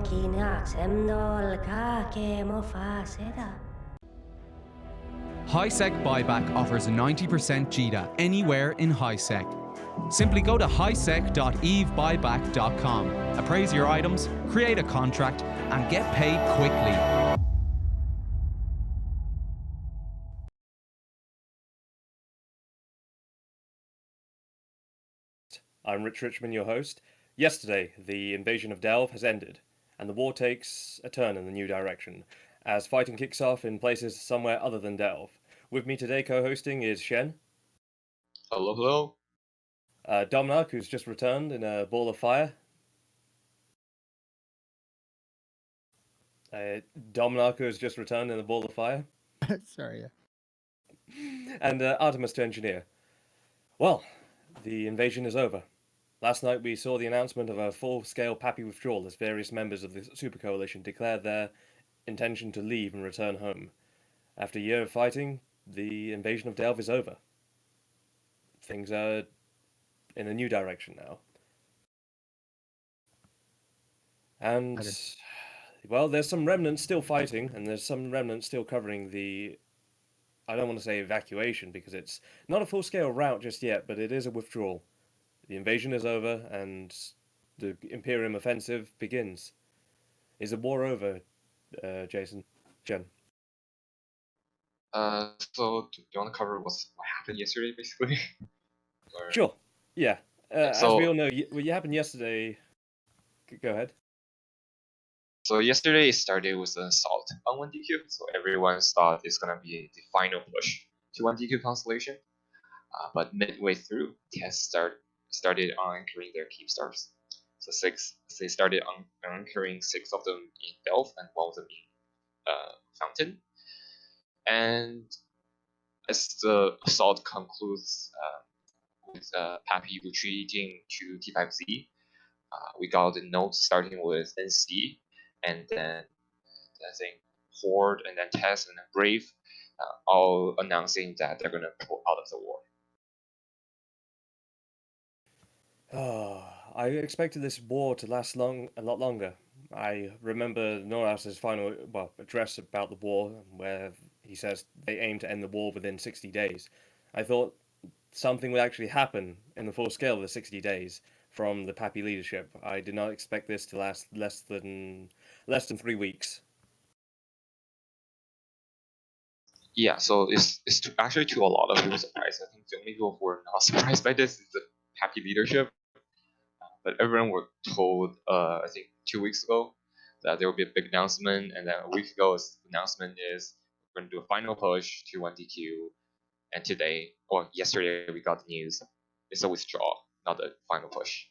HiSec Buyback offers a 90% JITA anywhere in HiSec. Simply go to hisec.evebuyback.com, appraise your items, create a contract, and get paid quickly. I'm Richman, your host. Yesterday, the invasion of Delve has ended, and the war takes a turn in the new direction, as fighting kicks off in places somewhere other than Delve. With me today co-hosting is Shen. Hello, hello. Domanark, who's just returned in a ball of fire. Domanark, who has just returned in a ball of fire. Sorry, yeah. And Artimus to engineer. Well, the invasion is over. Last night we saw the announcement of a full-scale PAPI withdrawal as various members of the Super Coalition declared their intention to leave and return home. After a year of fighting, the invasion of Delve is over. Things are in a new direction now. And, well, there's some remnants still fighting, and there's some remnants still covering the, I don't want to say evacuation, because it's not a full-scale rout just yet, but it is a withdrawal. The invasion is over, and the Imperium offensive begins. Is the war over, Jason? Jen? So do you want to cover what happened yesterday, basically? Sure. Yeah. As we all know, what happened yesterday. Go ahead. So yesterday it started with an assault on 1DQ, so everyone thought it's gonna be the final push to 1DQ Constellation. But midway through, tests started anchoring their keepstars. So they started anchoring 6 of them in Delph and 1 of them in Fountain. And as the assault concludes with PAPI retreating to T5Z, we got the notes starting with NC, and then I think Horde, and then Test, and then Brave, all announcing that they're gonna pull out of the war. I expected this war to last a lot longer. I remember Noras's final address about the war, where he says they aim to end the war within 60 days. I thought something would actually happen in the full scale of the 60 days from the PAPI leadership. I did not expect this to last less than 3 weeks. Yeah, so it's actually to a lot of people's surprise. I think the only people who were not surprised by this is the PAPI leadership. But everyone were told, I think 2 weeks ago, that there will be a big announcement, and then a week ago, the announcement is we're going to do a final push to 1DQ, and today, or yesterday, we got the news. It's a withdrawal, not a final push.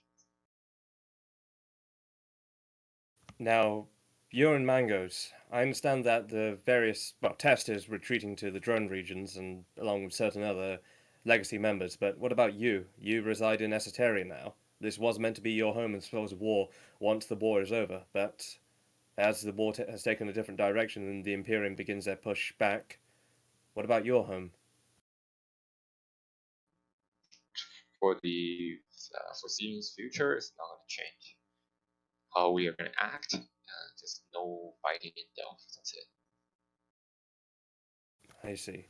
Now, you're in Mangoes. I understand that the Test is retreating to the drone regions, and along with certain other legacy members, but what about you? You reside in Esoteria now. This was meant to be your home and suppose of war once the war is over, but as the war has taken a different direction and the Imperium begins their push back, what about your home? For the foreseeing future, it's not going to change. How we are going to act, there's no fighting in Delph, that's it. I see.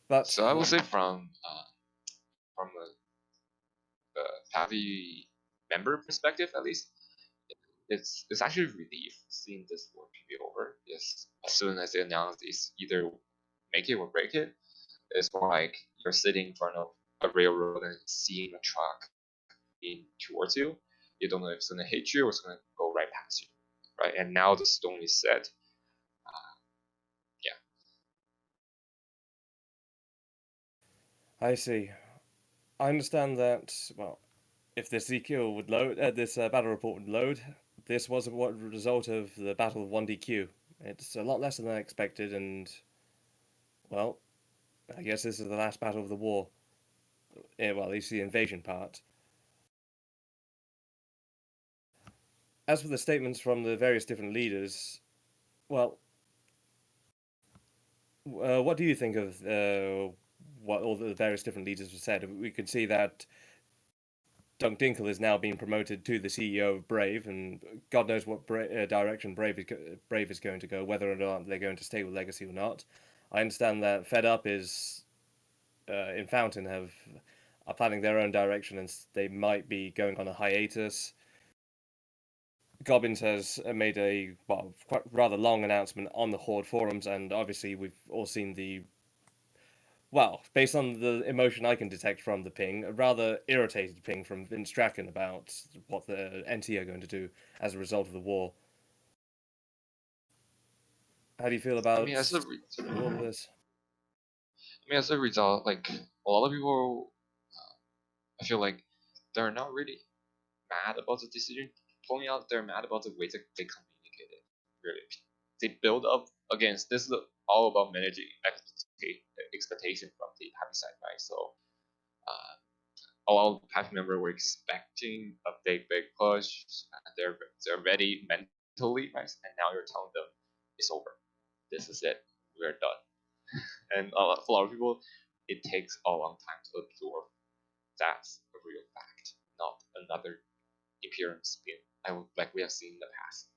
But so I would say from a PAPI member perspective, at least, it's actually a relief seeing this war to be over. Yes, as soon as they announce it's either make it or break it, it's more like you're sitting in front of a railroad and seeing a truck in towards you. You don't know if it's gonna hit you or it's gonna go right past you, right? And now the stone is set. I see. I understand that, well, if this ZQ would load, this battle report would load, this was a result of the Battle of 1DQ. It's a lot less than I expected, and, well, I guess this is the last battle of the war. Well, at least the invasion part. As for the statements from the various different leaders, well, what do you think of what all the various different leaders have said? We could see that Dunk Dinkle is now being promoted to the CEO of Brave, and God knows what direction Brave is going to go, whether or not they're going to stay with Legacy or not. I understand that Fed Up is in Fountain are planning their own direction, and they might be going on a hiatus. Gobbins has made a quite rather long announcement on the Horde forums, and obviously we've all seen the based on the emotion I can detect from the ping, a rather irritated ping from Vince Strachan about what the NT are going to do as a result of the war. How do you feel about all of this? As a result, like a lot of people, I feel like they're not really mad about the decision pulling out. They're mad about the way that they communicated. Really, they build up against this. Is all about managing expectation from the happy side, right? So, a lot of PAPI members were expecting a big push, and they're ready mentally, right? And now you're telling them it's over. This is it. We're done. And for a lot of people, it takes a long time to absorb that's a real fact, not another Imperium spin like we have seen in the past.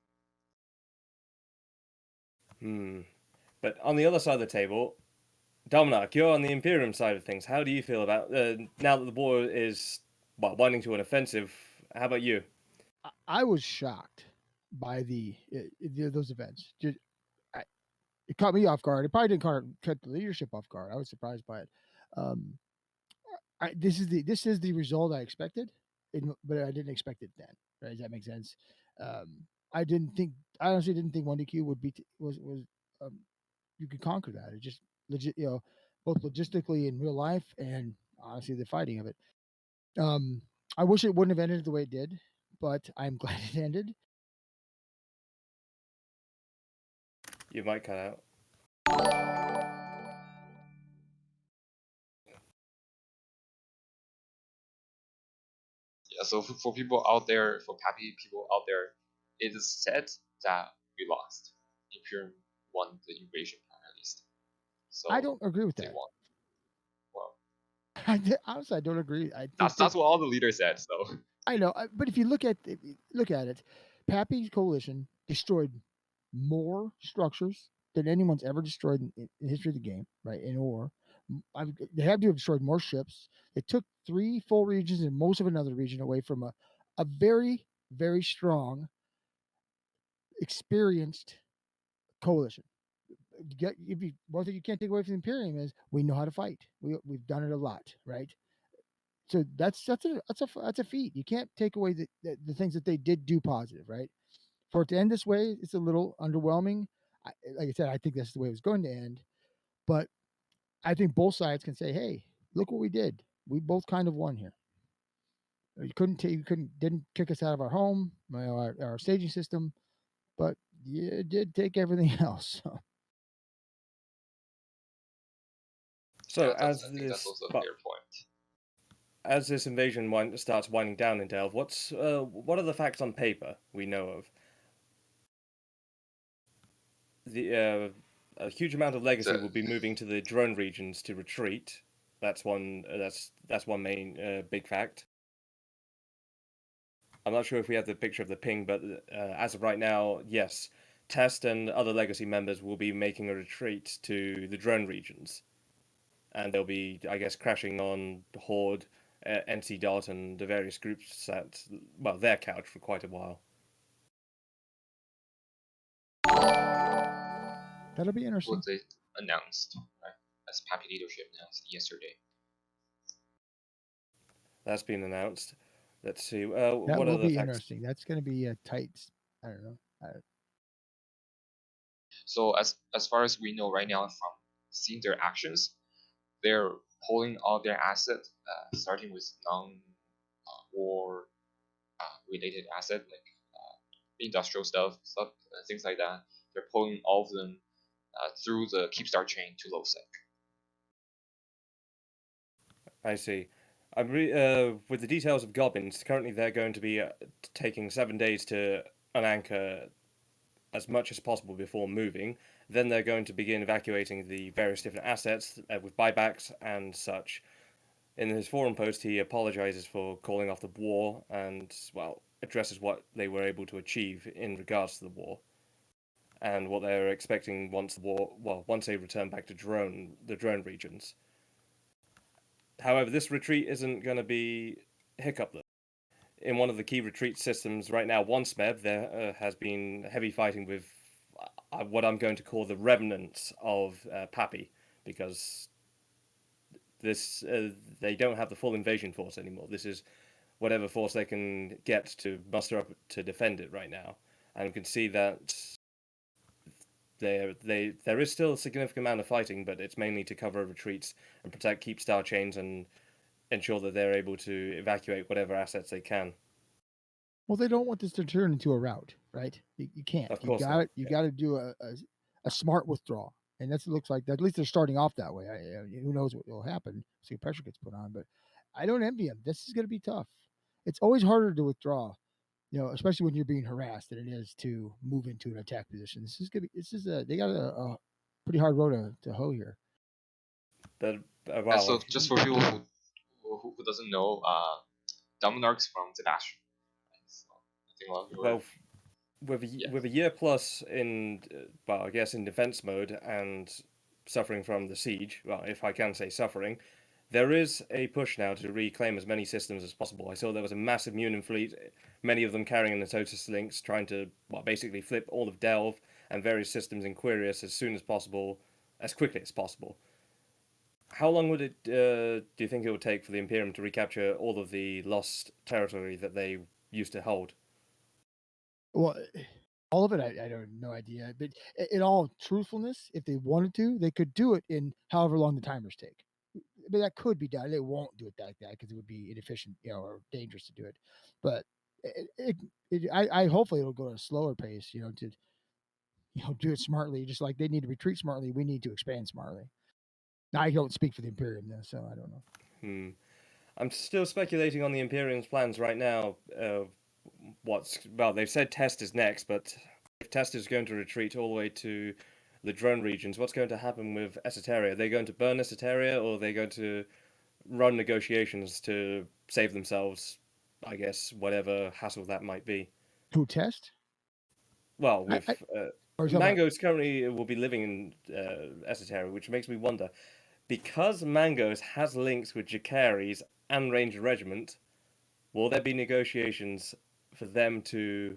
But on the other side of the table, Domanark, you're on the Imperium side of things. How do you feel about now that the war is winding to an offensive? How about you? I was shocked by those events. It caught me off guard. It probably didn't cut the leadership off guard. I was surprised by it. Um, this is the result I expected, but I didn't expect it then. Right? Does that make sense? I honestly didn't think 1DQ would be was you could conquer that. It just legit, both logistically in real life and honestly the fighting of it. I wish it wouldn't have ended the way it did, but I'm glad it ended. You might cut out. Yeah, so for people out there, for PAPI people out there, it is said that we lost. Imperium won the invasion part at least. So I don't agree with they that. won. Well, Honestly, I don't agree. I think that's what all the leaders said. So I know, but if you look at it, Pappy's coalition destroyed more structures than anyone's ever destroyed in the history of the game, right? In war, they had to have destroyed more ships. They took 3 full regions and most of another region away from a very very strong, experienced coalition. One thing you can't take away from the Imperium is we know how to fight. We've done it a lot, right? So that's a feat. You can't take away the things that they did do positive, right? For it to end this way, it's a little underwhelming. Like I said, I think that's the way it was going to end, but I think both sides can say, "Hey, look what we did. We both kind of won here. Didn't kick us out of our home, our staging system, but you did take everything else." So yeah, I think that's also a fair point. As this invasion starts winding down in Delve, what are the facts on paper we know of? A huge amount of legacy will be moving to the drone regions to retreat. That's one. That's one main big fact. I'm not sure if we have the picture of the ping, but as of right now, yes, Test and other legacy members will be making a retreat to the drone regions, and they'll be, I guess, crashing on Horde, NC Dot, and the various groups at their couch for quite a while. That'll be interesting. What they announced, right? As PAPI leadership announced yesterday. That's been announced. Let's see. That what will are the be facts? interesting. That's going to be a tight. I don't know. So as far as we know right now from seeing their actions, they're pulling all their assets, starting with non-war related asset like industrial stuff, things like that. They're pulling all of them through the Keepstar chain to lowsec. I see. With the details of Goblins, currently they're going to be taking 7 days to unanchor as much as possible before moving. Then they're going to begin evacuating the various different assets with buybacks and such. In his forum post, he apologizes for calling off the war and, well, addresses what they were able to achieve in regards to the war and what they're expecting once they return back to the drone regions. However, this retreat isn't going to be hiccup though. In one of the key retreat systems right now, one SMEB, there has been heavy fighting with what I'm going to call the remnants of PAPI, because they don't have the full invasion force anymore. This is whatever force they can get to muster up to defend it right now, and you can see that there is still a significant amount of fighting, but it's mainly to cover retreats and keep star chains and ensure that they're able to evacuate whatever assets they can. Well, they don't want this to turn into a rout, right? You can't. Of You course got not. it. You got to do a smart withdrawal, and that's looks like that. At least they're starting off that way. Who knows what will happen? See, pressure gets put on, but I don't envy them. This is going to be tough. It's always harder to withdraw, especially when you're being harassed, than it is to move into an attack position. This is gonna be. This is they got a pretty hard road to hoe here. But And so, just for people who doesn't know, Domanark's from Sebastian. So, I think a lot of you well, with a year plus in, I guess in defense mode and suffering from the siege. Well, if I can say suffering, there is a push now to reclaim as many systems as possible. I saw there was a massive Munin fleet, many of them carrying the Totus links, trying to basically flip all of Delve and various systems in Quirius as soon as possible, as quickly as possible. How long would it do you think it would take for the Imperium to recapture all of the lost territory that they used to hold? Well, all of it, I don't no idea. But in all truthfulness, if they wanted to, they could do it in however long the timers take. But that could be done. They won't do it like that because it would be inefficient, or dangerous to do it. But I hopefully it'll go at a slower pace, to do it smartly. Just like they need to retreat smartly, we need to expand smartly. Now I don't speak for the Imperium, though, so I don't know. I'm still speculating on the Imperium's plans right now. They've said Test is next, but if Test is going to retreat all the way to the drone regions, what's going to happen with Esoteria? Are they going to burn Esoteria, or are they going to run negotiations to save themselves, I guess, whatever hassle that might be? Who Test? Well, with about- Mango's currently will be living in Esoteria, which makes me wonder, because Mango's has links with Jacaries and Ranger Regiment, will there be negotiations for them to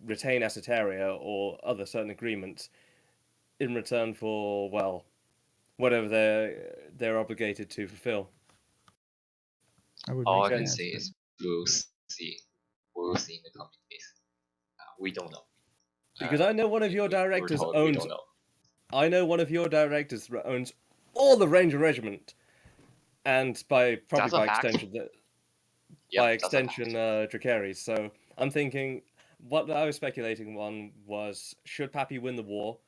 retain Esoteria or other certain agreements in return for, well, whatever they're obligated to fulfill? All I can say is we'll see. We'll see in the coming days. We don't know. Because I know one of your directors We owns. don't know. I know one of your directors owns all the Ranger Regiment, and by extension, Dracarys. So I'm thinking, what I was speculating on was, should Pappy win the war,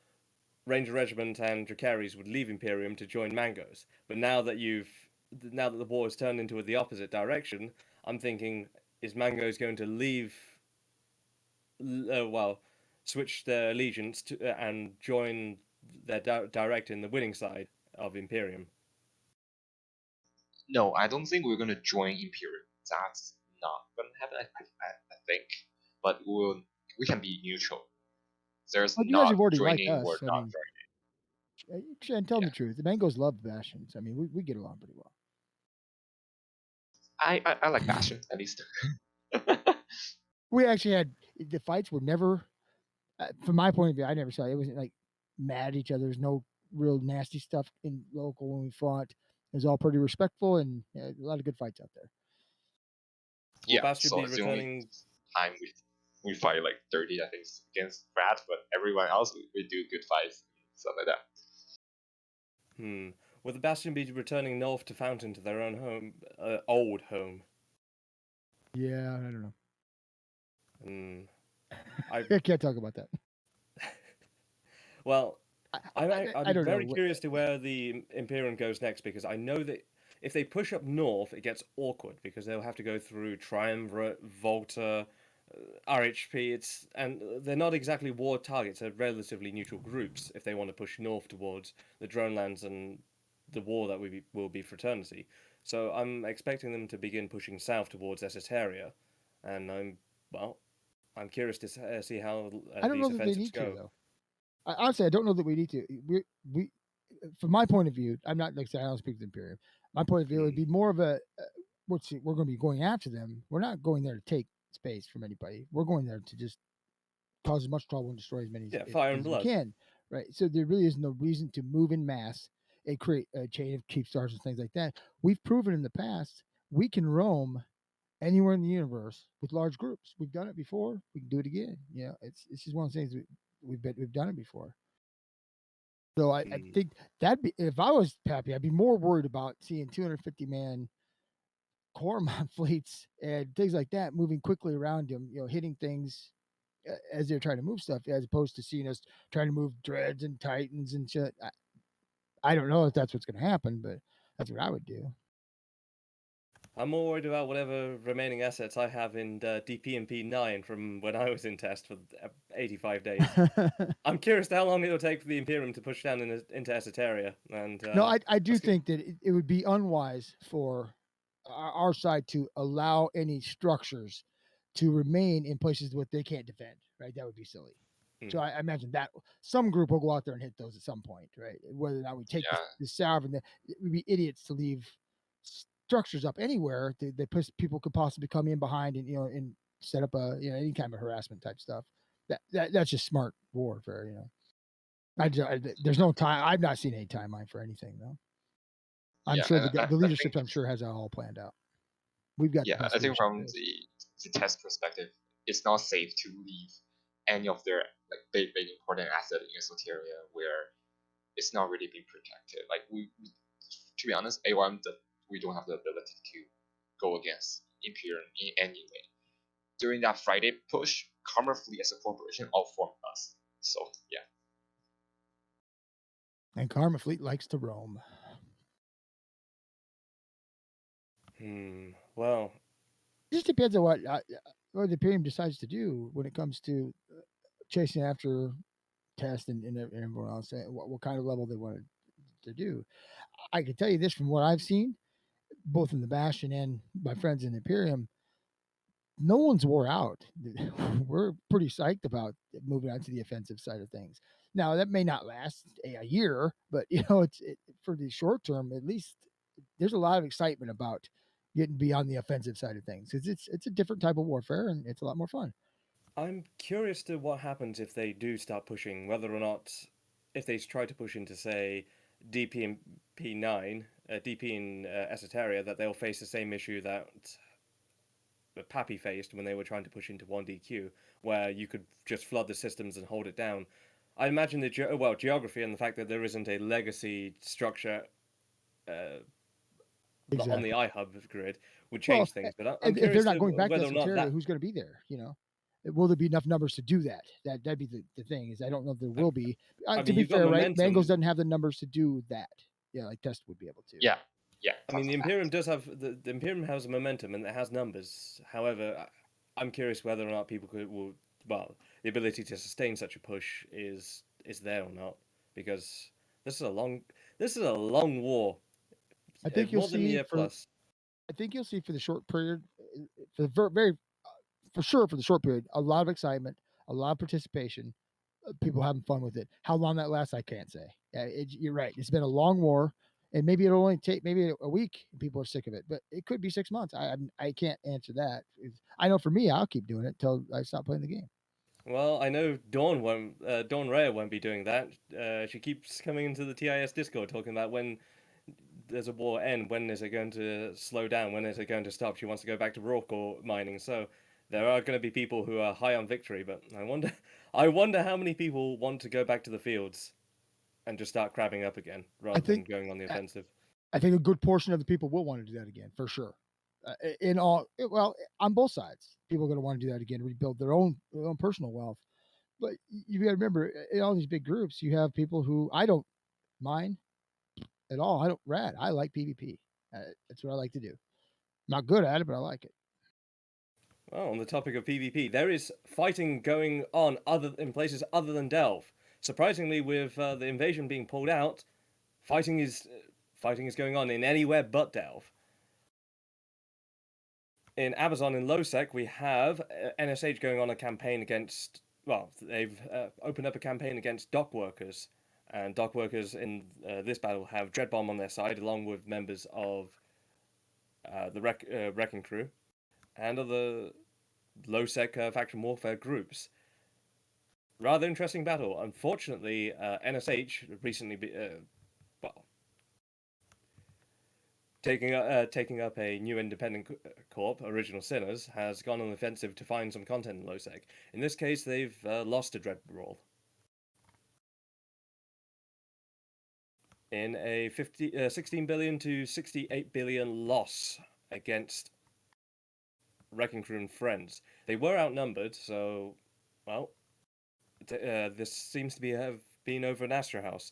Ranger Regiment and Dracarys would leave Imperium to join Mango's. But now that the war has turned into the opposite direction, I'm thinking, is Mango's going to leave? Switch their allegiance to and join their direct in the winning side of Imperium. No, I don't think we're gonna join Imperium. That's not gonna happen. I think, but we can be neutral. There's you guys have not already joining liked us. or not joining. And tell them the truth. The Mangoes love Bastions. I mean, we get along pretty well. I like Bastion at least. We actually had the fights were never, from my point of view, I never saw it. It wasn't like mad at each other. There's no real nasty stuff in local when we fought. It was all pretty respectful and a lot of good fights out there. Yeah, so it's the only time we fight like 30, I think, against Rat, but everyone else we do good fights, stuff like that. Will the Bastion be returning north to Fountain to their own home, old home? Yeah, I don't know. I can't talk about that. Well, I'm don't very know. curious to where the Imperium goes next, because I know that if they push up north, it gets awkward because they'll have to go through Triumvirate, Volta, RHP. And they're not exactly war targets; they're relatively neutral groups if they want to push north towards the drone lands and the war that will be Fraternity. So I'm expecting them to begin pushing south towards Esoteria, and I'm curious to see how I don't these know that they offensives need to go. though. Honestly, I don't know that we need to. We, from my point of view, I'm not like I said, I don't speak to the Imperium. My point of view would be more of a we're going to be going after them. We're not going there to take space from anybody. We're going there to just cause as much trouble and destroy as many Yeah, fire and as we blood. can. Right. So there really is no reason to move in mass and create a chain of keep stars and things like that. We've proven in the past we can roam anywhere in the universe with large groups. We've done it before. We can do it again. You know, it's just one of the things we've done it before. So I think that'd be if I was Pappy, I'd be more worried about seeing 250 man Cormont fleets and things like that moving quickly around him, you know, hitting things as they're trying to move stuff, as opposed to seeing us trying to move dreads and titans and shit. I don't know if that's what's going to happen, but that's what I would do. I'm more worried about whatever remaining assets I have in DP and P9 from when I was in test for 85 days. I'm curious to how long it'll take for the Imperium to push down into Esoteria. And no, I do think that it would be unwise for our side to allow any structures to remain in places that they can't defend. Right, that would be silly. So I imagine that some group will go out there and hit those at some point, right? Whether or not we take the salve, and we'd be idiots to leave structures up anywhere that people could possibly come in behind and and set up any kind of harassment type stuff. That's just smart warfare, you know. There's no time. I've not seen any timeline for anything though. I'm sure the leadership, I'm sure, has it all planned out. We've got the best I think leadership from the test perspective, it's not safe to leave any of their like big important asset in Esoteria where it's not really being protected. Like we to be honest, A1 we don't have the ability to go against Imperium in any way. During that Friday push, Karma Fleet as a corporation outformed us. So yeah. And Karma Fleet likes to roam. Well, it just depends on what the Imperium decides to do when it comes to chasing after Test and everyone else. What kind of level they want to do. I can tell you this from what I've seen, both in the Bastion and my friends in Imperium. No one's wore out. We're pretty psyched about moving on to the offensive side of things. Now that may not last a year, but it's for the short term at least. There's a lot of excitement about getting beyond the offensive side of things because it's a different type of warfare and it's a lot more fun. I'm curious to what happens if they do start pushing, whether or not if they try to push into say DP and P9, DP in Esoteria, that they'll face the same issue that PAPI faced when they were trying to push into 1DQ, where you could just flood the systems and hold it down. I imagine the geography and the fact that there isn't a legacy structure on the iHub grid would change things. But I'm if curious they're not to going back to whether or not Esoteria, that. who's going to be there? Will there be enough numbers to do that? That'd be the thing is I don't know if there will be. To be fair, right? Mangos doesn't have the numbers to do that. Yeah, like Test would be able to. Yeah. I mean, the Imperium does have the Imperium has momentum and it has numbers. However, I'm curious whether or not people the ability to sustain such a push is there or not, because this is a long war. I think you'll see I think you'll see for the short period, for the for sure for the short period, a lot of excitement, a lot of participation, people having fun with it. How long that lasts, I can't say. You're right. It's been a long war, and maybe it'll only take maybe a week, and people are sick of it. But it could be 6 months. I can't answer that. I know for me, I'll keep doing it until I stop playing the game. Well, I know Dawn Raya won't be doing that. She keeps coming into the TIS Discord talking about when there's a war end, when is it going to slow down, when is it going to stop. She wants to go back to raw core mining. So there are going to be people who are high on victory, but I wonder how many people want to go back to the fields and just start crabbing up again rather than going on the offensive. I think a good portion of the people will want to do that again for sure. On both sides, people are going to want to do that again, rebuild their own personal wealth. But you got to remember, in all these big groups, you have people who I don't mind at all. I don't rad. I like PvP. That's what I like to do. Not good at it, but I like it. Well, on the topic of PvP, there is fighting going on in places other than Delve. Surprisingly, with the invasion being pulled out, fighting is going on in anywhere but Delve. In Amazon in Lowsec, we have NSH going on a campaign against. Well, they've opened up a campaign against dock workers, and dock workers in this battle have Dreadbomb on their side, along with members of the Wrecking Crew and other low-sec faction warfare groups. Rather interesting battle. Unfortunately, NSH recently, well, taking up a new independent corp, Original Sinners, has gone on the offensive to find some content in lowsec. In this case, they've lost to Dread Brawl in a 16 billion to 68 billion loss against Wrecking Crew and friends. They were outnumbered, so well, this seems to have been over an Astra House.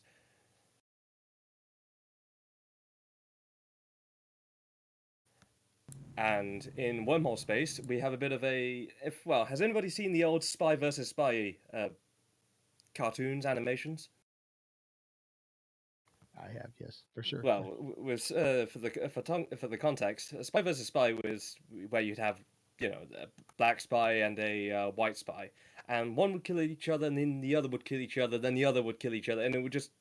And in Wormhole Space, we have a bit of a. Has anybody seen the old Spy versus Spy cartoons, animations? I have, yes, for sure. Well, with for the context, Spy versus Spy was where you'd have a black spy and a white spy, and one would kill each other, and then the other would kill each other, then the other would kill each other, and it would just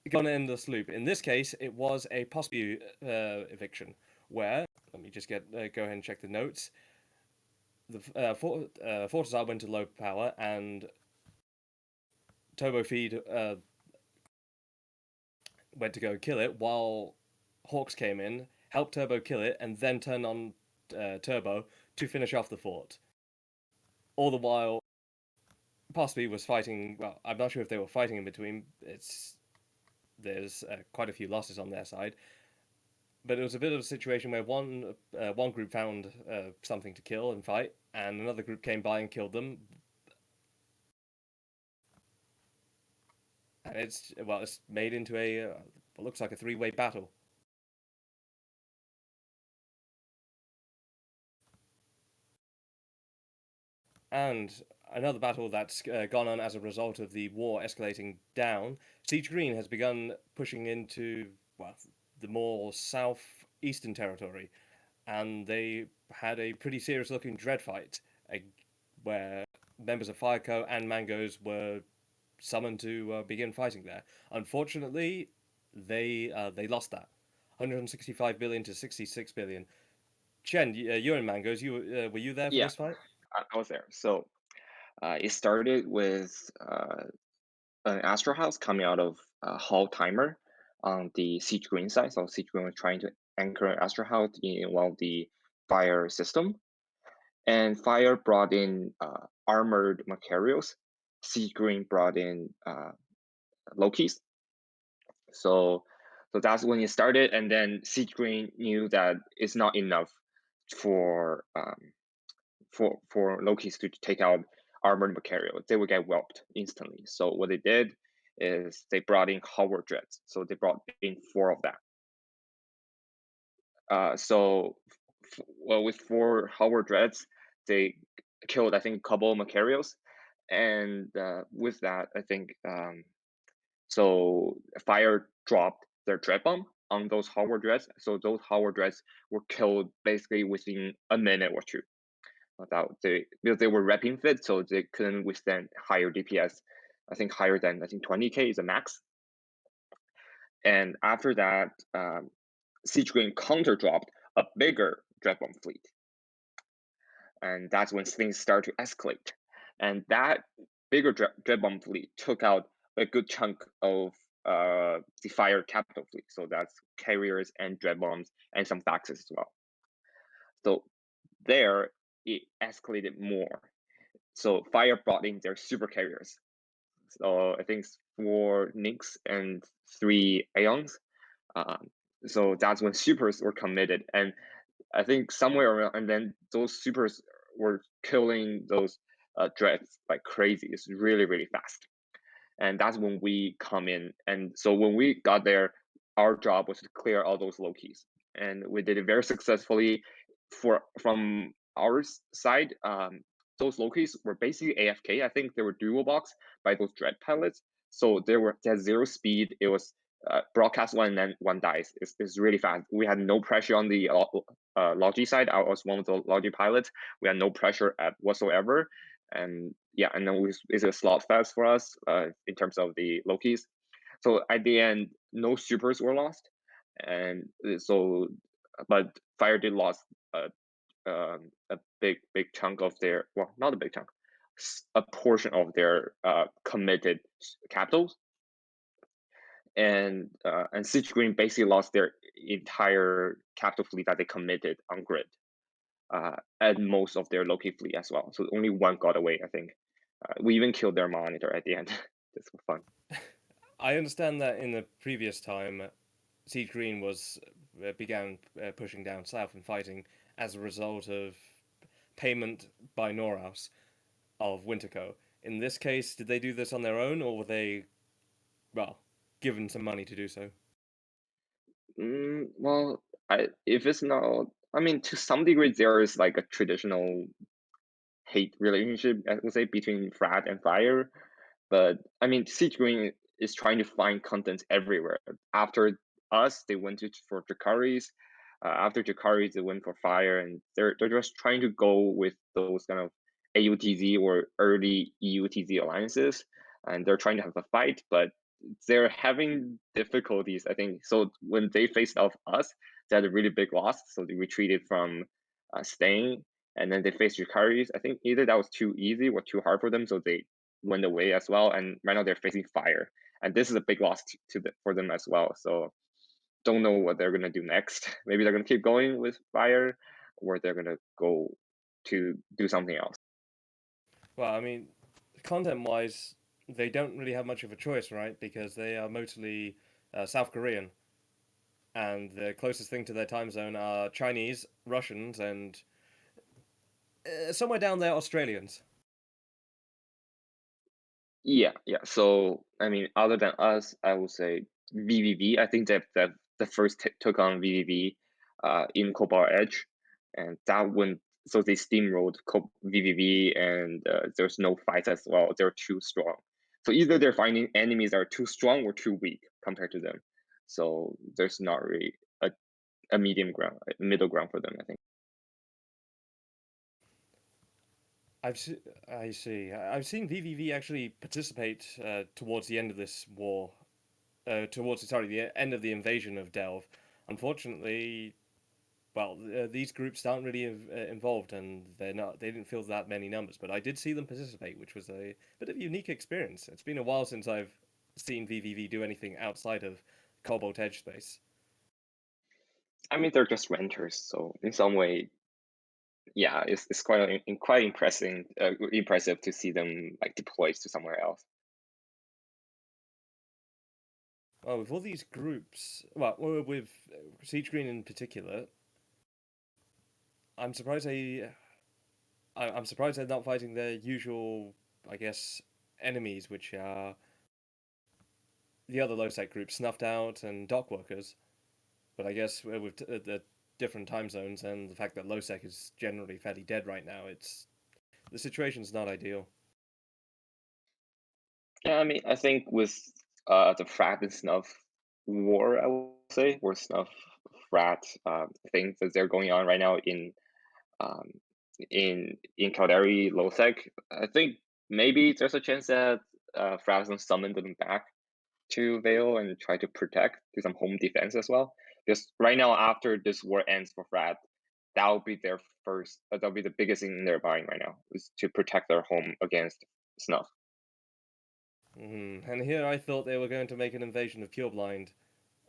go on an endless loop. In this case, it was a possible eviction where. Let me just go ahead and check the notes. The Fortizar went to low power, and Turbo Feed went to go kill it, while Hawks came in, helped Turbo kill it, and then turned on Turbo to finish off the fort. All the while, possibly was fighting. Well, I'm not sure if they were fighting in between. There's quite a few losses on their side. But it was a bit of a situation where one group found something to kill and fight, and another group came by and killed them. And it's made into what looks like a three-way battle. And another battle that's gone on as a result of the war escalating down. Siege Green has begun pushing into the more southeastern territory, and they had a pretty serious-looking dread fight where members of Fireco and Mangoes were summoned to begin fighting there. Unfortunately, they lost that, 165 billion to 66 billion. Chen, you're in Mangoes. Were you there for this fight? I was there. So it started with an Astro House coming out of Hall Timer on the Siege Green side. So Siege Green was trying to anchor an Astro House in one of the fire system. And Fire brought in armored Macarios. Siege Green brought in Lokis. So that's when it started. And then Siege Green knew that it's not enough for Lokis to take out armored Macario. They would get whelped instantly. So what they did is they brought in Howard Dreads. So they brought in 4 of that. With 4 Howard Dreads, they killed, I think, a couple of Macarios. And with that, I think, so Fire dropped their Dread Bomb on those Howard Dreads. So those Howard Dreads were killed basically within a minute or two. Because they were wrapping fit, so they couldn't withstand higher DPS. I think higher than 20k is a max. And after that, Siege Green counter dropped a bigger Dreadbomb fleet, and that's when things start to escalate. And that bigger Dreadbomb fleet took out a good chunk of the Fire capital fleet. So that's carriers and Dreadbombs and some faxes as well. So there it escalated more. So Fire brought in their super carriers. So I think 4 Nix and 3 Aeons. So that's when supers were committed. And I think somewhere around, and then those supers were killing those dreads like crazy. It's really, really fast. And that's when we come in. And so when we got there, our job was to clear all those Lokis. And we did it very successfully. From our side, those Lokis were basically AFK. I think they were dual box by those dread pilots. So they had 0 speed. It was broadcast one and then one dies. It's really fast. We had no pressure on the Logi side. I was one of the Logi pilots. We had no pressure at whatsoever. And yeah, and then it's a slot fest for us in terms of the Lokis. So at the end, no supers were lost. And so, but Fire did lost a big chunk of their, well, not a big chunk, a portion of their committed capitals. And Siege Green basically lost their entire capital fleet that they committed on grid, and most of their Loki fleet as well. So only one got away, I think. We even killed their monitor at the end, just for fun. I understand that in the previous time, Siege Green began pushing down south and fighting as a result of payment by Noraus of Winterco. In this case, did they do this on their own, or were they, well, given some money to do so? Well, if it's not, I mean, to some degree, there is like a traditional hate relationship, I would say, between Frat and Fire. But I mean, Siege Green is trying to find content everywhere. After us, they went for Dracaris. After Dracaris, they went for Fire, and they're just trying to go with those kind of AUTZ or early EUTZ alliances, and they're trying to have a fight, but they're having difficulties, I think. So when they faced off us, they had a really big loss, so they retreated from staying, and then they faced Dracaris. I think either that was too easy or too hard for them, so they went away as well. And right now they're facing Fire, and this is a big loss for them as well. So don't know what they're gonna do next. Maybe they're gonna keep going with Fire, or they're gonna go to do something else. Well, I mean, content-wise, they don't really have much of a choice, right? Because they are mostly South Korean, and the closest thing to their time zone are Chinese, Russians, and somewhere down there, Australians. Yeah. So I mean, other than us, I would say VVV. I think that the first took on VVV in Cobalt Edge, and that went. So they steamrolled VVV, and there's no fights as well. They're too strong. So either they're finding enemies that are too strong or too weak compared to them. So there's not really a middle ground for them, I think. I see. I've seen VVV actually participate towards the end of this war, the end of the invasion of Delve. Unfortunately, well, these groups aren't really involved, and they didn't field that many numbers. But I did see them participate, which was a bit of a unique experience. It's been a while since I've seen VVV do anything outside of Cobalt Edge space. I mean, they're just renters, so in some way, yeah, it's quite impressive to see them like deployed to somewhere else. Well, with all these groups, well, with Siege Green in particular, I'm surprised I'm surprised they're not fighting their usual, I guess, enemies, which are the other low-sec groups, Snuffed Out and Dock Workers. But I guess with the different time zones and the fact that low-sec is generally fairly dead right now, the situation's not ideal. Yeah, I mean, I think with the Frat and Snuff war, I would say, or Snuff Frat things that they're going on right now um, in Caldari Losec, I think maybe there's a chance that Frat will summon them back to Vale and try to do some home defense as well. Because right now, after this war ends for Frat, that'll be their first. That'll be the biggest thing they're buying right now, is to protect their home against Snuff. And here I thought they were going to make an invasion of Pureblind,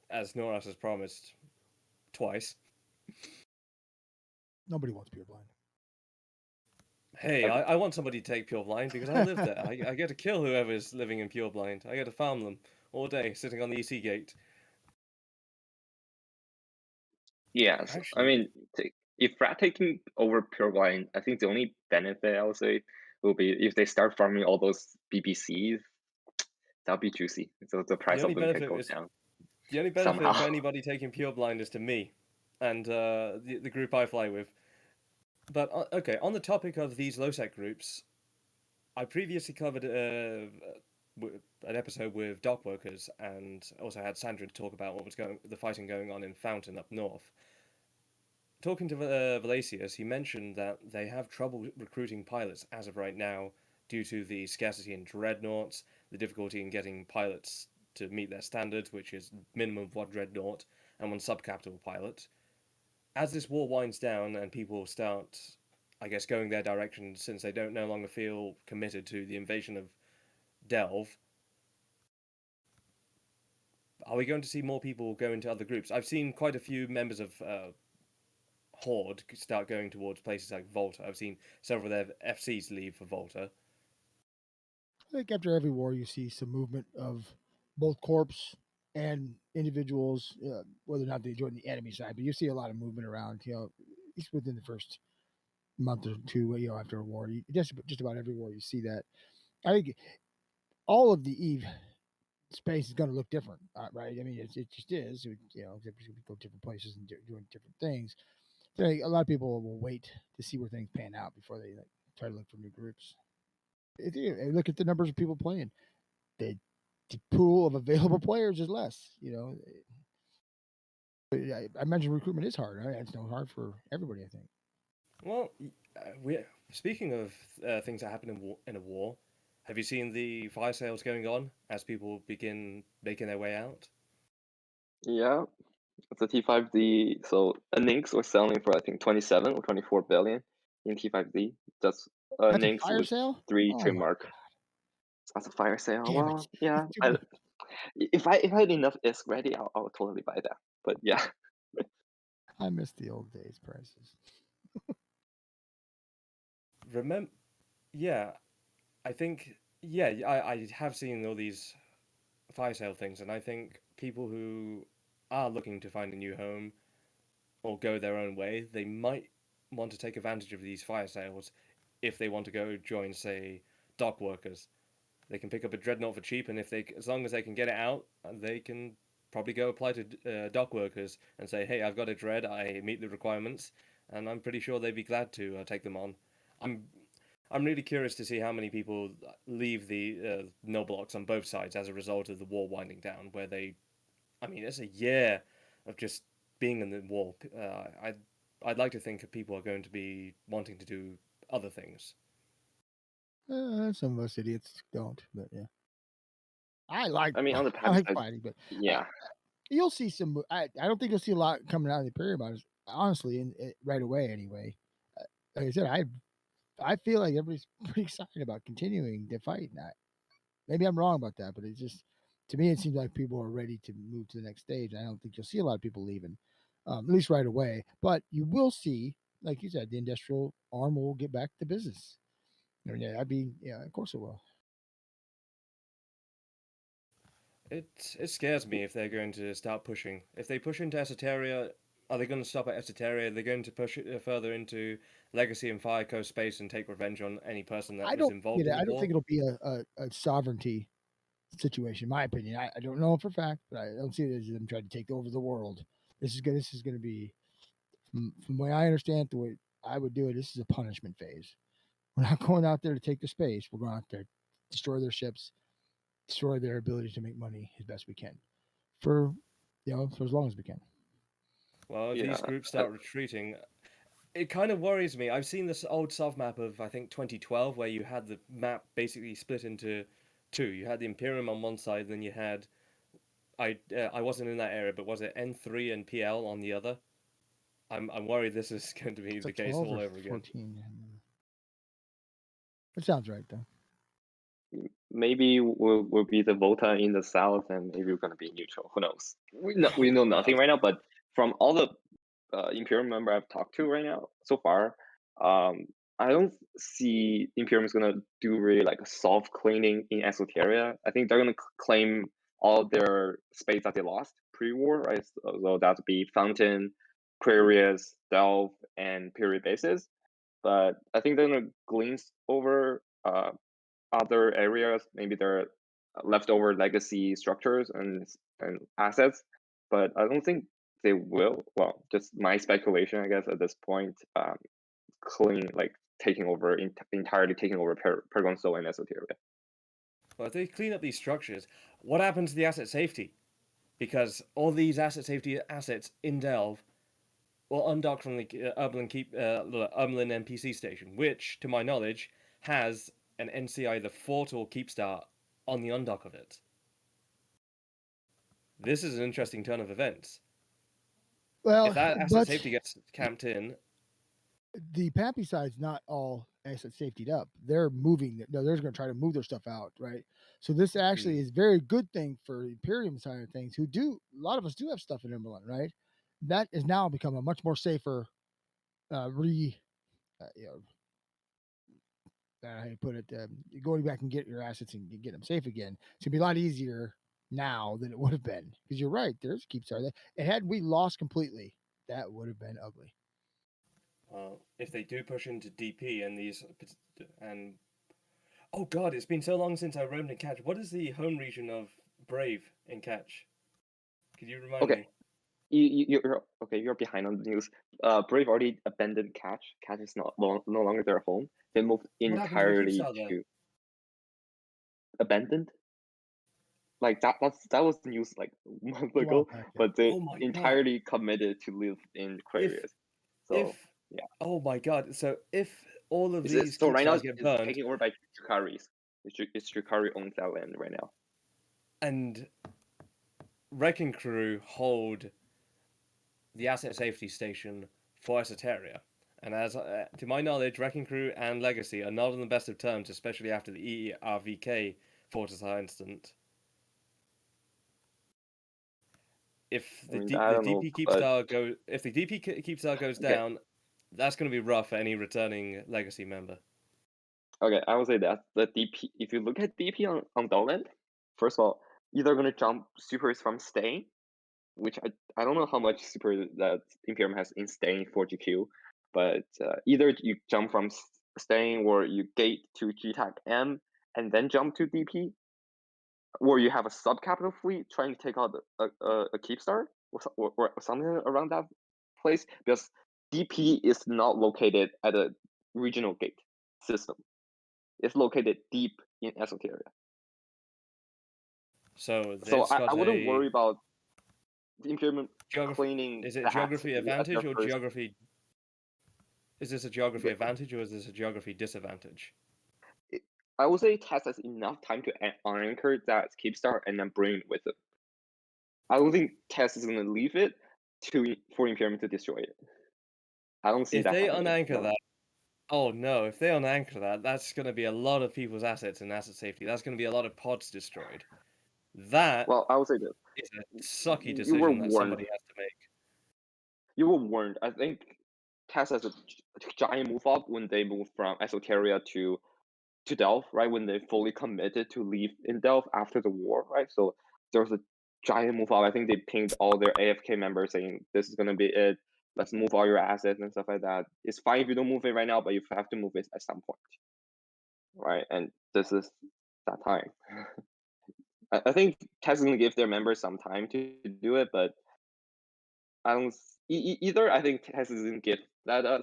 as Noras has promised, twice. Nobody wants Pureblind. Hey, I want somebody to take Pureblind because I live there. I get to kill whoever's living in Pureblind. I get to farm them all day, sitting on the EC gate. Yeah, so, I mean, if Frat taking over Pureblind, I think the only benefit I would say will be if they start farming all those BBCs, that'll be juicy. So the price of them can go down. The only benefit somehow. for anybody taking Pureblind is to me and the group I fly with. But okay, on the topic of these low-sec groups, I previously covered an episode with dock workers, and also had Sandra to talk about what was the fighting going on in Fountain up north. Talking to Valasius, he mentioned that they have trouble recruiting pilots as of right now due to the scarcity in dreadnoughts, the difficulty in getting pilots to meet their standards, which is minimum of 1 dreadnought and 1 subcapital pilot. As this war winds down and people start, I guess, going their direction since they don't no longer feel committed to the invasion of Delve, are we going to see more people go into other groups? I've seen quite a few members of Horde start going towards places like Volta. I've seen several of their FCs leave for Volta. I think after every war, you see some movement of both corps and individuals, whether or not they join the enemy side. But you see a lot of movement around, at least within the first month or two, after a war. Just about every war, you see that. I think all of the Eve space is going to look different, right? I mean, it just is. Go different places and doing different things. So a lot of people will wait to see where things pan out before they try to look for new groups. Look at the numbers of people playing. The pool of available players is less. I imagine recruitment is hard. Right? It's no hard for everybody, I think. Well, speaking of things that happen in a war, have you seen the fire sales going on as people begin making their way out? Yeah, the T5Z. So a Nynx was selling for I think 27 or 24 billion in T5Z. That's a That's a Nynx fire with sale. 3 Oh my trademark. That's a fire sale. damn Well, it! yeah. If I had enough ISK ready, I'll totally buy that. But yeah. I miss the old days prices. Remember? Yeah, I think. Yeah, I have seen all these fire sale things, and I think people who are looking to find a new home or go their own way, they might want to take advantage of these fire sales if they want to go join, say, dock workers. They can pick up a dreadnought for cheap, and as long as they can get it out, they can probably go apply to dock workers and say, "Hey, I've got a dread. I meet the requirements," and I'm pretty sure they'd be glad to take them on. I'm I'm really curious to see how many people leave the null blocks on both sides as a result of the war winding down. I mean, it's a year of just being in the war. I'd like to think that people are going to be wanting to do other things. Some of us idiots don't, but yeah. I like I mean, on the I PAPI like side, fighting, but yeah. you'll see some. I don't think you'll see a lot coming out of the Imperium, honestly, right away. Anyway, like I said, I feel like everybody's pretty excited about continuing to fight. And maybe I'm wrong about that, but it just to me it seems like people are ready to move to the next stage. I don't think you'll see a lot of people leaving, at least right away. But you will see, like you said, the industrial arm will get back to business. Yeah, of course it will. It scares me if they're going to start pushing. If they push into Esoteria, are they going to stop at Esoteria? Are they going to push it further into Legacy and Fire Coast space and take revenge on any person that I was don't involved get in it. the I don't war? think it'll be a sovereignty situation, in my opinion. I don't know for a fact, but I don't see it as them trying to take over the world. This is going to be, from the way I understand it, the way I would do it. This is a punishment phase. We're not going out there to take the space. We're going out there to destroy their ships, destroy their ability to make money as best we can, for for as long as we can. Well, if Yeah. these groups start retreating, it kind of worries me. I've seen this old soft map of I think 2012 where you had the map basically split into two. You had the Imperium on one side, then you had I wasn't in that area, but was it N3 and PL on the other? I'm worried this is going to be It's the like case 12 all or over again. 14. It sounds right though. Maybe we'll be the Volta in the south, and maybe we're gonna be neutral. Who knows? We know nothing right now. But from all the Imperium member I've talked to right now so far, I don't see Imperium is gonna do really like a soft cleaning in Esoteria. I think they're gonna claim all their space that they lost pre-war, right? So that'd be Fountain, Quarius, Delve, and period bases. But I think they're gonna glance over other areas, maybe there are leftover legacy structures and assets, but I don't think they will. Well, just my speculation, I guess, at this point, clean like taking over entirely taking over Paragon Soul and Esoteria. Well, if they clean up these structures, what happens to the asset safety? Because all these asset safety assets in Delve will undock from the Umlin NPC station, which, to my knowledge, has an NC either Fort or Keepstar on the undock of it. This is an interesting turn of events. Well, If that asset but safety gets camped in, the PAPI side's not all asset safetied up. They're moving. No, they're going to try to move their stuff out, right? So this actually is a very good thing for the Imperium side of things. A lot of us do have stuff in Emberlin, right? That has now become a much more safer you know, how you put it, going back and get your assets and get them safe again. It's gonna be a lot easier now than it would have been. Because you're right, there's Keepstar there. And had we lost completely, that would have been ugly. if they do push into DP and oh god, it's been so long since I roamed in Catch. What is the home region of Brave in Catch? Could you remind me? You're behind on the news. Brave already abandoned Catch. Catch is no longer their home. They moved entirely to abandoned. Like that was the news like a month ago, but they entirely committed to live in Aquarius. Oh my god! So if all of these so right now get burned, it's taken over by Chikari's. It's Chikari owns that land right now. And Wrecking Crew hold the asset safety station for Esoteria. And as to my knowledge, Wrecking Crew and Legacy are not on the best of terms, especially after the ERVK Fortify incident. If the DP Keepstar goes down, that's going to be rough for any returning Legacy member. Okay, I would say that the DP. If you look at DP on Dolan, first of all, either gonna jump supers from staying, which I don't know how much super that Imperium has in staying for GQ, but either you jump from staying or you gate to GTAC M and then jump to DP, or you have a sub-capital fleet trying to take out a Keepstar or something around that place, because DP is not located at a regional gate system. It's located deep in Esoteria. So I wouldn't worry about the Imperium cleaning. Is it geography advantage or geography? Is this a geography advantage or is this a geography disadvantage? I would say Test has enough time to anchor that Keepstar and then bring it with it. I don't think Test is going to leave it for Imperium to destroy it. I don't see that happening. If they unanchor that, oh no, if they unanchor that, that's going to be a lot of people's assets and asset safety. That's going to be a lot of pods destroyed. Well, I would say this. It's a sucky decision that somebody has to make. You were warned. I think Test has a giant move up when they moved from Esoteria to Delve, right? When they fully committed to leave in Delve after the war, right? So there was a giant move up. I think they pinged all their AFK members saying this is gonna be it. Let's move all your assets and stuff like that. It's fine if you don't move it right now, but you have to move it at some point, right? And this is that time. I think Test is gonna give their members some time to do it, but I don't either. I think Test is gonna give that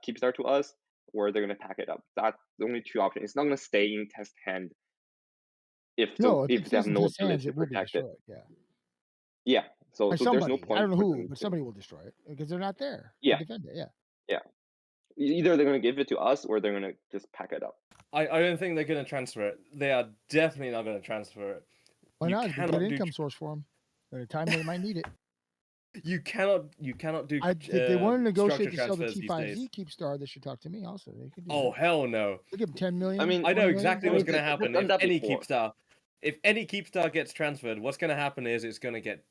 Keepstar to us, or they're gonna pack it up. That's the only two options. It's not gonna stay in Test hand if they have no ability to protect it. Yeah. So there's no point. I don't know who, but somebody will destroy it because they're not there to defend it. Yeah. Either they're gonna give it to us or they're gonna just pack it up. I don't think they're gonna transfer it. They are definitely not gonna transfer it. Why not? It's a good income source for them at a time they might need it. You cannot do. If they want to negotiate to sell the T5Z Keepstar, they should talk to me. Also, they could do that. Hell no! They give them 10 million. I mean, I know exactly what's going to happen if any Keepstar gets transferred. What's going to happen is it's going to get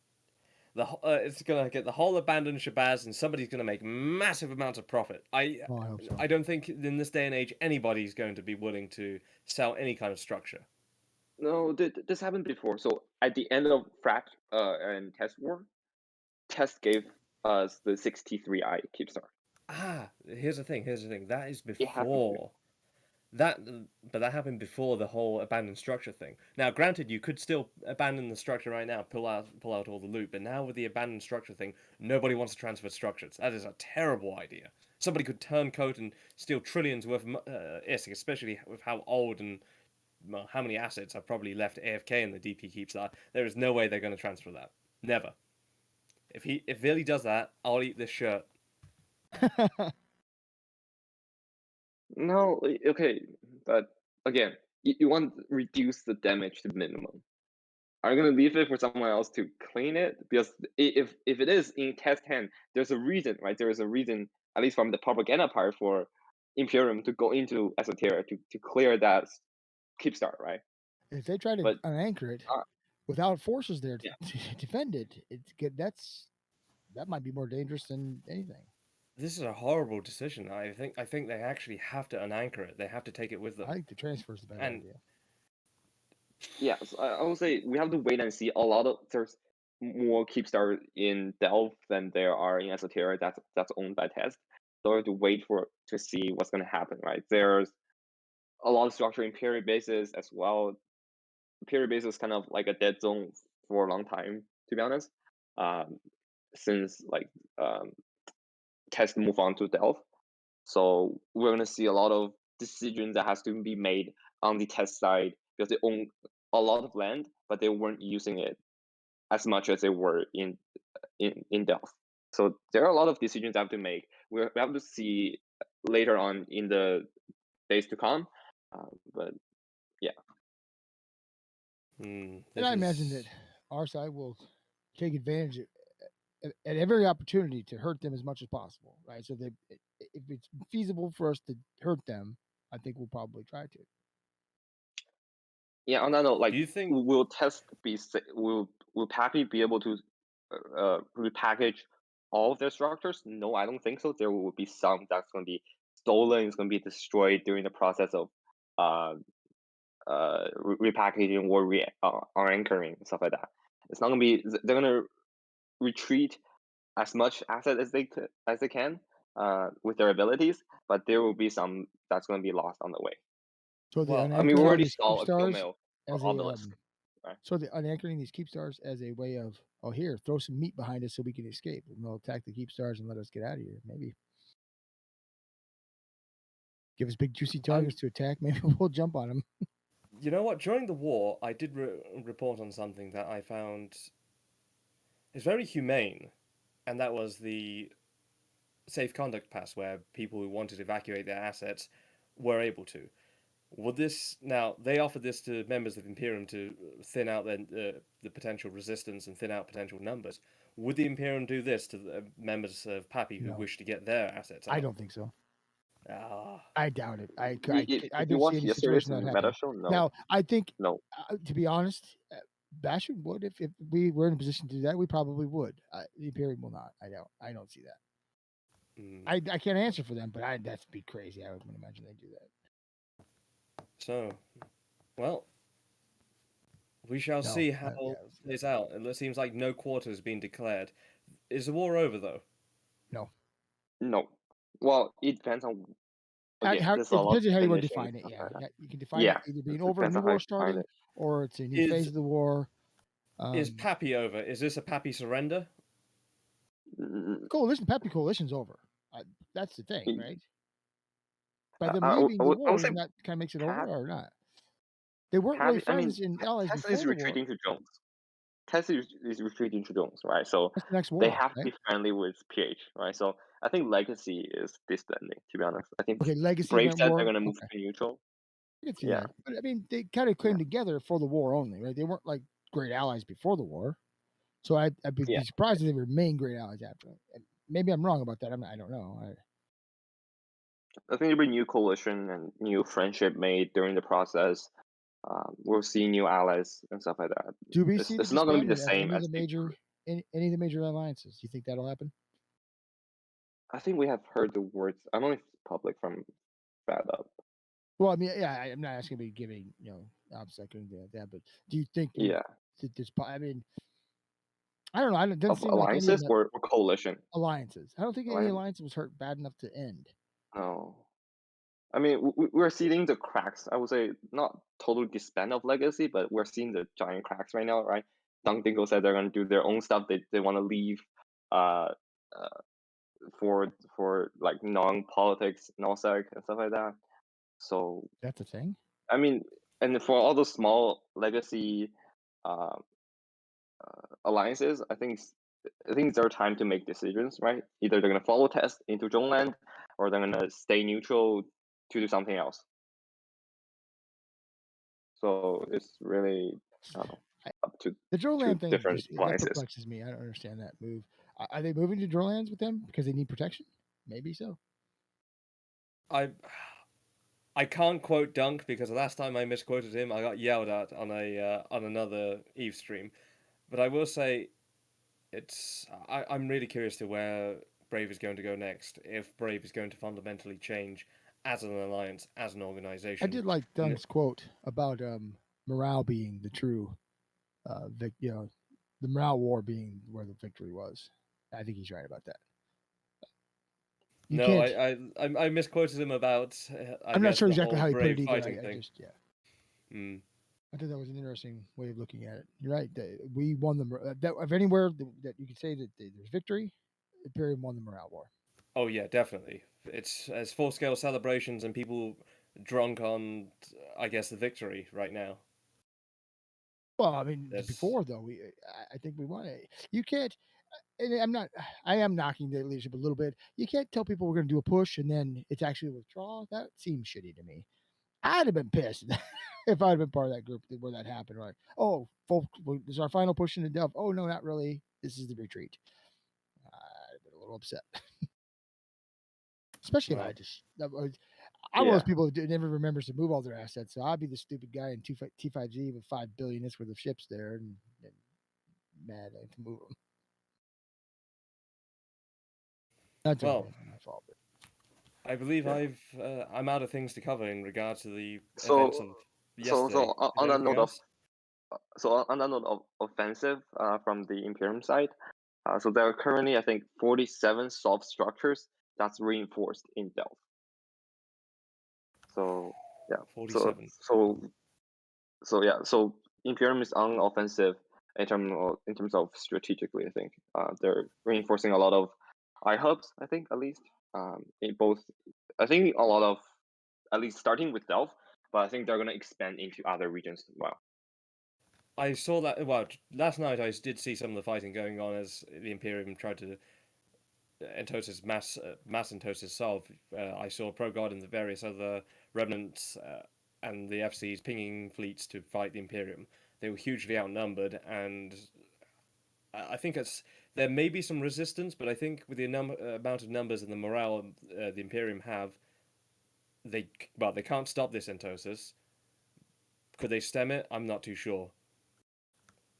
the whole abandoned Shabazz, and somebody's going to make massive amounts of profit. I hope so. I don't think in this day and age anybody's going to be willing to sell any kind of structure. No, this happened before. So at the end of Frat and Test War, Test gave us the 63i Keepstar. Here's the thing. That is before that, but that happened before the whole abandoned structure thing. Now, granted, you could still abandon the structure right now, pull out all the loot, but now with the abandoned structure thing, nobody wants to transfer structures. That is a terrible idea. Somebody could turncoat and steal trillions worth of ISK, especially with how old and well, how many assets are probably left AFK in the DP Keepstar. There is no way they're going to transfer that. Never. If Villy does that, I'll eat this shirt. No, okay, but again, you want to reduce the damage to minimum. Are you gonna leave it for someone else to clean it? Because if it is in test 10, there's a reason, right? There is a reason, at least from the propaganda part, for Imperium to go into Esoteric to clear that Keepstar, right? If they try to But unanchor it uh, without forces there to, yeah, to defend it, it's good. That might be more dangerous than anything. This is a horrible decision. I think they actually have to unanchor it. They have to take it with them. I think the transfer is the better And idea. yeah, so I would say we have to wait and see. There's more Keepstar in Delph than there are in Esoteric. That's owned by Test. So we have to wait to see what's gonna happen, right? There's a lot of structure in Imperial bases as well. Imperial base is kind of like a dead zone for a long time, to be honest. Since Test move on to Delph. So we're gonna see a lot of decisions that has to be made on the Test side because they own a lot of land, but they weren't using it as much as they were in Delph. So there are a lot of decisions that have to make. We have to see later on in the days to come. But yeah. And I imagine that our side will take advantage at every opportunity to hurt them as much as possible, right? So that if it's feasible for us to hurt them, I think we'll probably try to. Yeah, on that note, like, do you think will Test will PAPI be able to repackage all of their structures? No, I don't think so. There will be some that's going to be stolen. It's going to be destroyed during the process of repackaging or anchoring and stuff like that. It's not going to be. They're going to retreat as much asset as they can with their abilities, but there will be some that's going to be lost on the way. So the Well, I mean, we unanchoring already these saw keep a kill stars mail as on a the list. Right. so the unanchoring these keep stars as a way of here, throw some meat behind us so we can escape, and they'll attack the keep stars and let us get out of here. Maybe give us big juicy targets to attack. Maybe we'll jump on them. You know what? During the war, I did report on something that I found is very humane, and that was the safe conduct pass, where people who wanted to evacuate their assets were able to. Would this now? They offered this to members of Imperium to thin out the potential resistance and thin out potential numbers. Would the Imperium do this to the members of PAPI who No. wish to get their assets out? I don't think so. Ah, I doubt it. I If you don't see watch any yesterday's situation that meta happening. show, no, Now, I think, no. to be honest, Bastion would if we were in a position to do that. We probably would. The Imperium will not. I don't see that. I can't answer for them, but that'd be crazy. I wouldn't imagine they do that. So, well, we shall see how it plays out. It seems like no quarter has been declared. Is the war over though? No. No. Well, it depends on. Again, It there's a lot depends on how you want to definitions define it. and Yeah, stuff like that. you can define Yeah, it either being it over, a depends new on how war you define starting, it. or it's a new phase of the war. Is PAPI over? Is this a PAPI surrender? Coalition, PAPI coalition's over. That's the thing, right? By them I leaving the would war, say isn't that kind of makes it Pat- over or not? They weren't really PAPI, I mean, friends and allies Tesla before is the war. retreating to Jones. Tesla is retreating to Jones, right? So That's the next they war, have to right? be friendly with PH, right? So I think Legacy is disbanding, to be honest. I think Legacy Brave went said war. they're going to move to neutral. I can see Yeah. that. But I mean, they kind of came together for the war only, right? They weren't like great allies before the war. So I'd be surprised if they remain great allies after. Maybe I'm wrong about that. I don't know. I think there'll be new coalition and new friendship made during the process. We'll see new allies and stuff like that. Do we see the It's not going to be the disbandment same of as any of the major alliances? Do you think that'll happen? I think we have heard the words. I don't know if it's public from Bad Up. Well, I mean, yeah, I'm not asking you giving, OPSEC or anything like that, but do you think I mean, I don't know. It doesn't Of seem like any of alliances them or coalition? alliances. I don't think any alliance was hurt bad enough to end. No. I mean, we're seeing the cracks. I would say not total disband of Legacy, but we're seeing the giant cracks right now, right? Dunk Dingle said they're going to do their own stuff. They want to leave for like non-politics, NOSEC and stuff like that. So that's a thing. I mean, and for all those small legacy alliances, I think it's their time to make decisions, right? Either they're gonna follow test into Zhongland, or they're gonna stay neutral to do something else. So it's really, I don't know, up to The Droneland thing different that alliances. perplexes me. I don't understand that move. Are they moving to Dronelands with them because they need protection? Maybe so. I can't quote Dunk because the last time I misquoted him, I got yelled at on another Eve stream. But I will say, I'm really curious to where Brave is going to go next. If Brave is going to fundamentally change as an alliance, as an organization. I did like Dunk's quote about morale being the true, the morale war being where the victory was. I think he's right about that. I misquoted him about. I'm not sure exactly how he put it either. Mm. I thought that was an interesting way of looking at it. You're right. We won the of anywhere that you could say that there's victory, Imperium won the morale war. Oh yeah, definitely. It's full scale celebrations and people drunk on, I guess, the victory right now. Well, I mean, before though, I think we won it. You can't. And I am knocking the leadership a little bit. You can't tell people we're going to do a push and then it's actually a withdrawal. That seems shitty to me. I'd have been pissed if I'd been part of that group where that happened. Right? Oh, folks, this is our final push into Delph. Oh no, not really. This is the retreat. I'd have been a little upset, especially if I was one of those people who never remembers to move all their assets. So I'd be the stupid guy in T5G with $5 billion worth of ships there and mad to move them. That's my fault. But I believe I'm out of things to cover in regards to the So- events of yesterday. on that note of offensive from the Imperium side, so there are currently, I think, 47 soft structures that's reinforced in Delph. So yeah, 47. So Imperium is on offensive in terms of strategically. I think they're reinforcing a lot of iHubs. I think at least in both. I think a lot of, at least starting with Delph, but I think they're going to expand into other regions as well. I saw that. Well, last night I did see some of the fighting going on as the Imperium tried to Entosis mass Entosis solve. I saw ProGuard and the various other remnants and the FCs pinging fleets to fight the Imperium. They were hugely outnumbered, and I think there may be some resistance, but I think with the amount of numbers and the morale the Imperium have, they can't stop this Entosis. Could they stem it? I'm not too sure.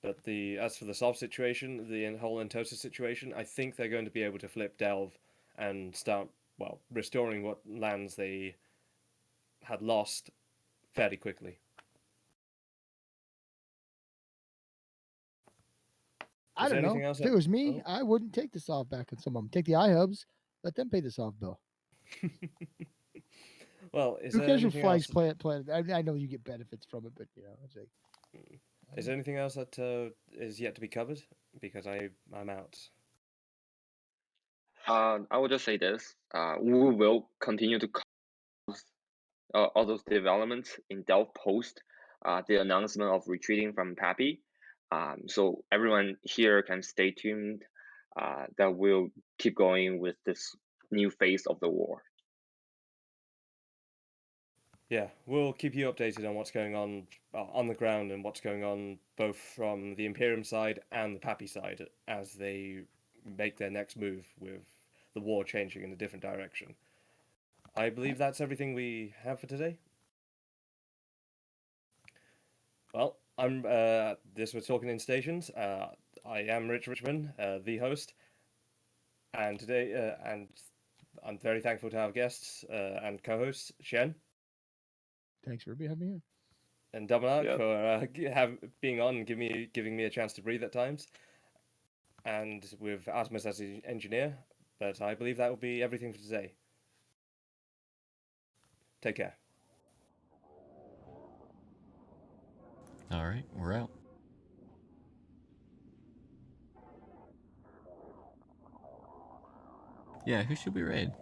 But as for the Solve situation, the whole Entosis situation, I think they're going to be able to flip Delve and start, restoring what lands they had lost fairly quickly. I don't know. If it was me, I wouldn't take the Solve back on some of them. Take the iHubs, let them pay the Solve bill. Well, is who there cares anything who flags else? Planet? I know you get benefits from it, but it's like. Is there anything else that is yet to be covered? Because I'm out. I will just say this: we will continue to cover all those developments in Delph post the announcement of retreating from PAPI. So everyone here can stay tuned. That we'll keep going with this new phase of the war. Yeah, we'll keep you updated on what's going on the ground and what's going on both from the Imperium side and the PAPI side as they make their next move with the war changing in a different direction. I believe that's everything we have for today. Well, this was Talking in Stations. I am Richman, the host, and today, and I'm very thankful to our guests and co-hosts, Shen. Thanks for having me here. And Domanark for being on and giving me a chance to breathe at times. And with Artimus as the engineer. But I believe that will be everything for today. Take care. All right, we're out. Yeah, who should we raid?